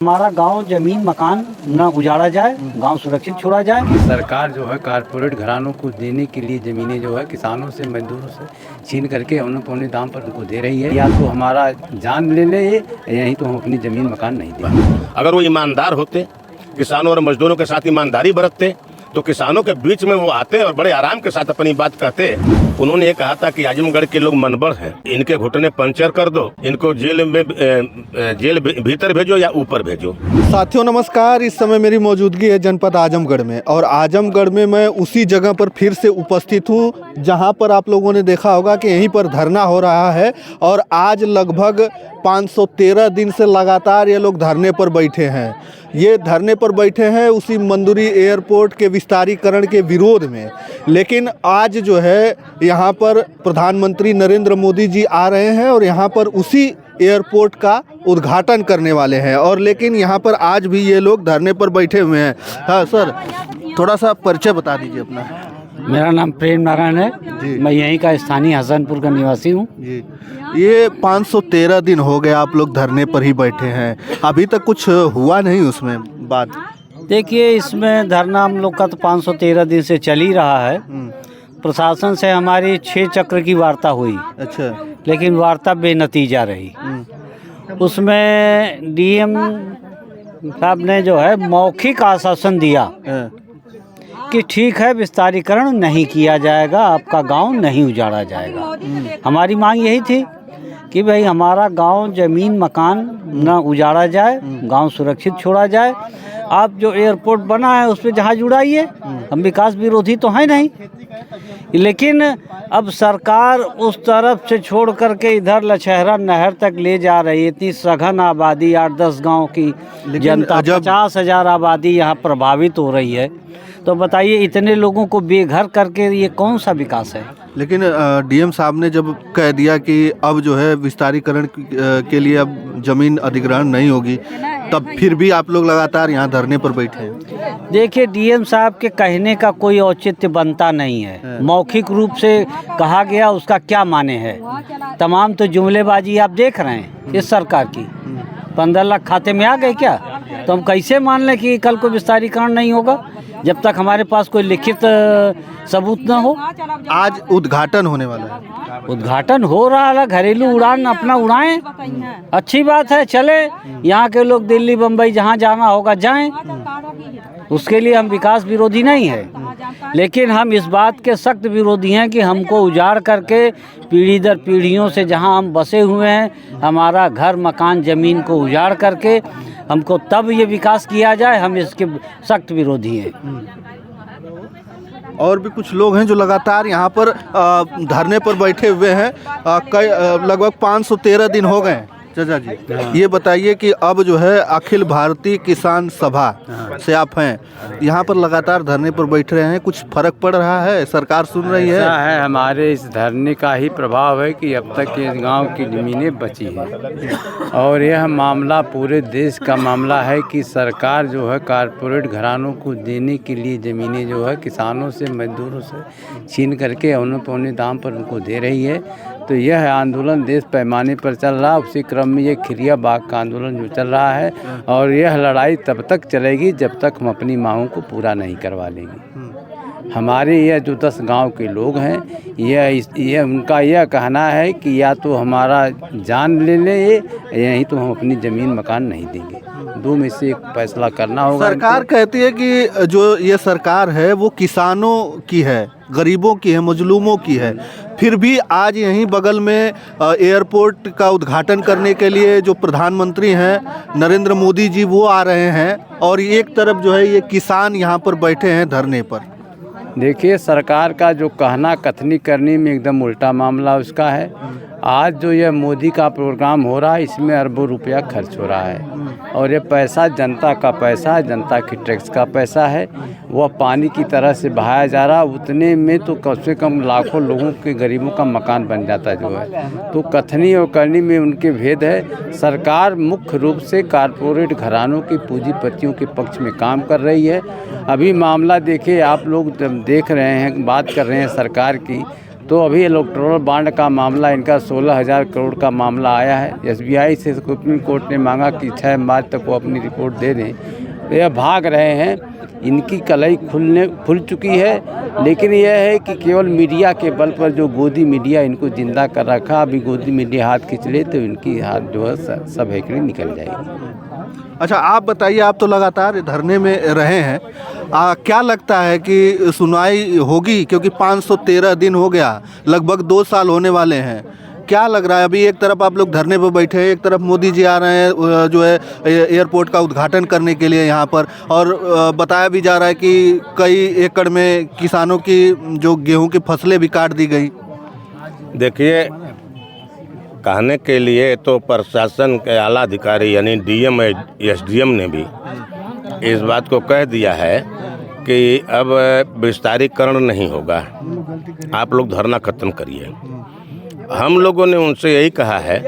हमारा गांव जमीन मकान न उजाड़ा जाए, गांव सुरक्षित छोड़ा जाए। सरकार जो है कारपोरेट घरानों को देने के लिए ज़मीनें जो है किसानों से मजदूरों से छीन करके उन्हें पौने दाम पर उनको दे रही है। या तो हमारा जान ले ले या नहीं तो हम अपनी ज़मीन मकान नहीं देंगे। अगर वो ईमानदार होते, किसानों और मजदूरों के साथ ईमानदारी बरतते तो किसानों के बीच में वो आते और बड़े आराम के साथ अपनी बात कहते। उन्होंने ये कहा था कि आजमगढ़ के लोग मनबड़ हैं, इनके घुटने पंचर कर दो, इनको जेल भीतर भेजो या ऊपर भेजो। साथियों नमस्कार, इस समय मेरी मौजूदगी है जनपद आजमगढ़ में और आजमगढ़ में मैं उसी जगह पर फिर से उपस्थित हूँ जहाँ पर आप लोगों ने देखा होगा कि यहीं पर धरना हो रहा है। और आज लगभग 513 दिन से लगातार ये लोग धरने पर बैठे हैं। ये धरने पर बैठे हैं उसी मंदुरी एयरपोर्ट के विस्तारीकरण के विरोध में। लेकिन आज जो है यहाँ पर प्रधानमंत्री नरेंद्र मोदी जी आ रहे हैं और यहाँ पर उसी एयरपोर्ट का उद्घाटन करने वाले हैं। और लेकिन यहाँ पर आज भी ये लोग धरने पर बैठे हुए हैं। हाँ सर, थोड़ा सा परिचय बता दीजिए अपना। मेरा नाम प्रेम नारायण है जी। मैं यहीं का स्थानीय हसनपुर का निवासी हूँ जी। ये 513 दिन हो गए आप लोग धरने पर ही बैठे हैं, अभी तक कुछ हुआ नहीं उसमें बात? देखिए, इसमें धरना हम लोग का तो 513 दिन से चल ही रहा है। प्रशासन से हमारी 6 चक्र की वार्ता हुई। अच्छा। लेकिन वार्ता बेनतीजा रही। उसमें डीएम साहब ने जो है मौखिक आश्वासन दिया कि ठीक है, विस्तारीकरण नहीं किया जाएगा, आपका गांव नहीं उजाड़ा जाएगा। हमारी मांग यही थी कि भाई हमारा गांव जमीन मकान न उजाड़ा जाए, गांव सुरक्षित छोड़ा जाए। आप जो एयरपोर्ट बना है उस पर जहाज उड़ाइए, हम विकास विरोधी तो हैं नहीं। लेकिन अब सरकार उस तरफ से छोड़ करके इधर लछहरा नहर तक ले जा रही है। इतनी सघन आबादी, 8-10 गांव की जनता, 50,000 आबादी यहाँ प्रभावित हो रही है। तो बताइए, इतने लोगों को बेघर करके ये कौन सा विकास है? लेकिन डीएम साहब ने जब कह दिया कि अब जो है विस्तारीकरण के लिए अब जमीन अधिग्रहण नहीं होगी, तब फिर भी आप लोग लगातार यहाँ धरने पर बैठे हैं। देखिए, डीएम साहब के कहने का कोई औचित्य बनता नहीं है। मौखिक रूप से कहा गया, उसका क्या माने है? तमाम तो जुमलेबाजी आप देख रहे हैं इस सरकार की। 15 लाख खाते में आ गए क्या? तो हम कैसे मान लें कि कल को विस्तारीकरण नहीं होगा जब तक हमारे पास कोई लिखित सबूत न हो। आज उद्घाटन होने वाला है। उद्घाटन हो रहा है, घरेलू उड़ान अपना उड़ाएं, अच्छी बात है। चले, यहाँ के लोग दिल्ली बम्बई जहाँ जाना होगा जाएं, उसके लिए हम विकास विरोधी नहीं है। लेकिन हम इस बात के सख्त विरोधी हैं कि हमको उजाड़ करके पीढ़ी दर पीढ़ियों से जहाँ हम बसे हुए हैं, हमारा घर मकान ज़मीन को उजाड़ करके हमको तब ये विकास किया जाए, हम इसके सख्त विरोधी हैं। और भी कुछ लोग हैं जो लगातार यहाँ पर धरने पर बैठे हुए हैं। लगभग 513 दिन हो गए। चाचा जी, ये बताइए कि अब जो है अखिल भारतीय किसान सभा से आप हैं, यहाँ पर लगातार धरने पर बैठ रहे हैं, कुछ फर्क पड़ रहा है? सरकार सुन रही है? ऐसा है, हमारे इस धरने का ही प्रभाव है कि अब तक इस गांव की ज़मीनें बची हैं। और यह मामला पूरे देश का मामला है कि सरकार जो है कारपोरेट घरानों को देने के लिए ज़मीनें जो है किसानों से मजदूरों से छीन करके उन्हें पौने दाम पर उनको दे रही है। तो यह आंदोलन देश पैमाने पर चल रहा है। उसी क्रम में ये खिरिया बाग का आंदोलन जो चल रहा है, और यह लड़ाई तब तक चलेगी जब तक हम अपनी मांगों को पूरा नहीं करवा लेंगे। हमारे यह जो 10 गांव के लोग हैं, यह उनका यह कहना है कि या तो हमारा जान ले ले या नहीं तो हम अपनी ज़मीन मकान नहीं देंगे। 2 में से एक फैसला करना होगा। सरकार कहती है कि जो ये सरकार है वो किसानों की है, गरीबों की है, मजलूमों की है। फिर भी आज यहीं बगल में एयरपोर्ट का उद्घाटन करने के लिए जो प्रधानमंत्री हैं नरेंद्र मोदी जी, वो आ रहे हैं और एक तरफ जो है ये किसान यहाँ पर बैठे हैं धरने पर। देखिए, सरकार का जो कहना कथनी करने में एकदम उल्टा मामला उसका है। आज जो यह मोदी का प्रोग्राम हो रहा है, इसमें अरबों रुपया खर्च हो रहा है और ये पैसा जनता का पैसा है, जनता की टैक्स का पैसा है। वह पानी की तरह से बहाया जा रहा है। उतने में तो कम से कम लाखों लोगों के, गरीबों का मकान बन जाता जो है। तो कथनी और करनी में उनके भेद है। सरकार मुख्य रूप से कारपोरेट घरानों की पूंजीपतियों के पक्ष में काम कर रही है। अभी मामला देखिए, आप लोग जब देख रहे हैं, बात कर रहे हैं सरकार की, तो अभी इलेक्टोरल बॉन्ड का मामला इनका 16,000 करोड़ का मामला आया है। SBI से सुप्रीम कोर्ट ने मांगा कि 6 मार्च तक वो अपनी रिपोर्ट दे दें, तो यह भाग रहे हैं। इनकी कलई खुल चुकी है, लेकिन यह है कि केवल मीडिया के बल पर, जो गोदी मीडिया इनको जिंदा कर रखा, अभी गोदी मीडिया हाथ खींच ले तो इनकी हाथ जो है सब हैकड़ी निकल जाएगी। अच्छा, आप बताइए, आप तो लगातार धरने में रहे हैं, क्या लगता है कि सुनवाई होगी? क्योंकि 513 दिन हो गया, लगभग 2 साल होने वाले हैं। क्या लग रहा है? अभी एक तरफ आप लोग धरने पर बैठे हैं, एक तरफ मोदी जी आ रहे हैं जो है एयरपोर्ट का उद्घाटन करने के लिए यहाँ पर, और बताया भी जा रहा है कि कई एकड़ में किसानों की जो गेहूं की फसलें भी काट दी गई। देखिए, कहने के लिए तो प्रशासन के आला अधिकारी यानी DM SDM ने भी इस बात को कह दिया है कि अब विस्तारीकरण नहीं होगा, आप लोग धरना खत्म करिए। हम लोगों ने उनसे यही कहा है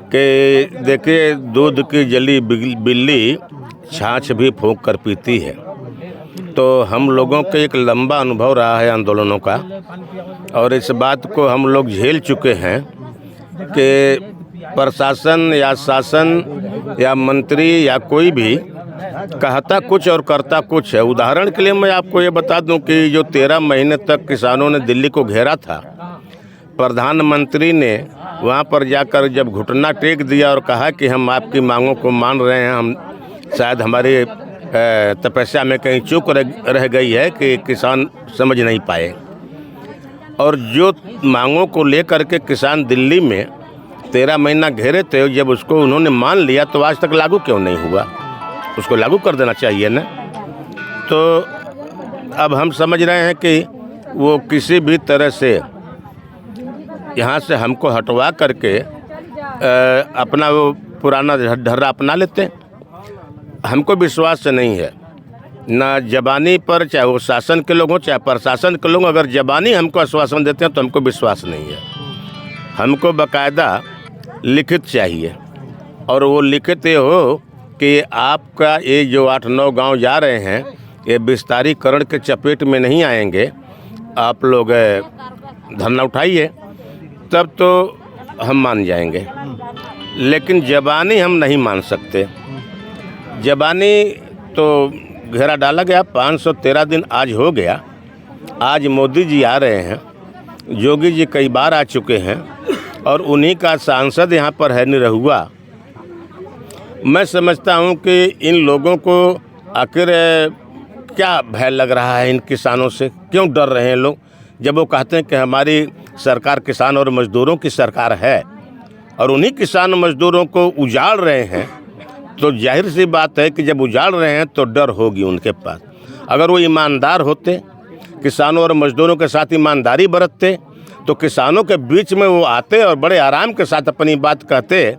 कि देखिए, दूध की जली बिल्ली छाछ भी फूंक कर पीती है। तो हम लोगों के एक लंबा अनुभव रहा है आंदोलनों का, और इस बात को हम लोग झेल चुके हैं कि प्रशासन या शासन या मंत्री या कोई भी कहता कुछ और करता कुछ है। उदाहरण के लिए मैं आपको ये बता दूं कि जो 13 महीने तक किसानों ने दिल्ली को घेरा था, प्रधानमंत्री ने वहाँ पर जाकर जब घुटना टेक दिया और कहा कि हम आपकी मांगों को मान रहे हैं, हम शायद हमारी तपस्या में कहीं चूक रह गई है कि किसान समझ नहीं पाए, और जो मांगों को लेकर के किसान दिल्ली में 13 महीना घेरे थे, जब उसको उन्होंने मान लिया तो आज तक लागू क्यों नहीं हुआ? उसको लागू कर देना चाहिए ना। तो अब हम समझ रहे हैं कि वो किसी भी तरह से यहाँ से हमको हटवा करके अपना वो पुराना ढर्रा अपना लेते। हमको विश्वास से नहीं है, ना जबानी पर, चाहे वो शासन के लोग हों चाहे प्रशासन के लोग, अगर जबानी हमको आश्वासन देते हैं तो हमको विश्वास नहीं है। हमको बाकायदा लिखित चाहिए, और वो लिखित ये हो कि आपका ये जो 8-9 गांव जा रहे हैं, ये विस्तारीकरण के चपेट में नहीं आएंगे, आप लोग धरना उठाइए, तब तो हम मान जाएंगे। लेकिन जबानी हम नहीं मान सकते। जबानी तो घेरा डाला गया, 513 दिन आज हो गया। आज मोदी जी आ रहे हैं, योगी जी कई बार आ चुके हैं, और उन्हीं का सांसद यहाँ पर है निरहुआ। मैं समझता हूँ कि इन लोगों को आखिर क्या भय लग रहा है इन किसानों से, क्यों डर रहे हैं लोग? जब वो कहते हैं कि हमारी सरकार किसान और मजदूरों की सरकार है, और उन्हीं किसान मजदूरों को उजाड़ रहे हैं, तो जाहिर सी बात है कि जब उजाड़ रहे हैं तो डर होगी उनके पास। अगर वो ईमानदार होते, किसानों और मजदूरों के साथ ईमानदारी बरतते, तो किसानों के बीच में वो आते और बड़े आराम के साथ अपनी बात कहते।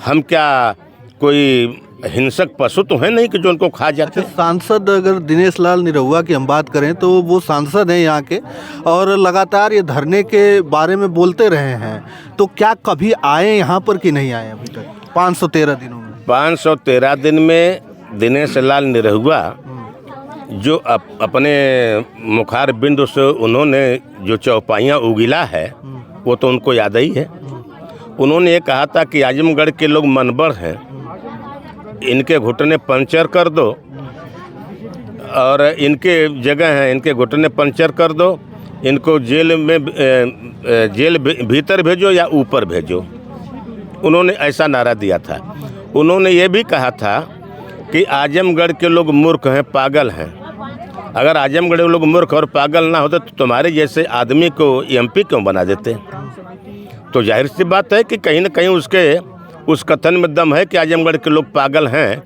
हम क्या कोई हिंसक पशु तो है नहीं कि जो उनको खा जाते। सांसद अगर दिनेश लाल निरहुआ की हम बात करें तो वो सांसद हैं यहाँ के, और लगातार ये धरने के बारे में बोलते रहे हैं, तो क्या कभी आए यहाँ पर कि नहीं आए अभी तक 513 दिनों में? 513 दिन में दिनेश लाल निरहुआ जो अपने मुखार बिंदु से उन्होंने जो चौपाइयाँ उगिला है, वो तो उनको याद ही है। उन्होंने ये कहा था कि आजमगढ़ के लोग मनबड़ हैं, इनके घुटने पंचर कर दो, और इनके जगह हैं, इनके घुटने पंचर कर दो, इनको जेल भीतर भेजो या ऊपर भेजो। उन्होंने ऐसा नारा दिया था। उन्होंने ये भी कहा था कि आजमगढ़ के लोग मूर्ख हैं, पागल हैं। अगर आजमगढ़ के लोग मूर्ख और पागल ना होते तो तुम्हारे जैसे आदमी को MP क्यों बना देते? तो जाहिर सी बात है कि कहीं ना कहीं उसके उस कथन में दम है कि आजमगढ़ के लोग पागल हैं।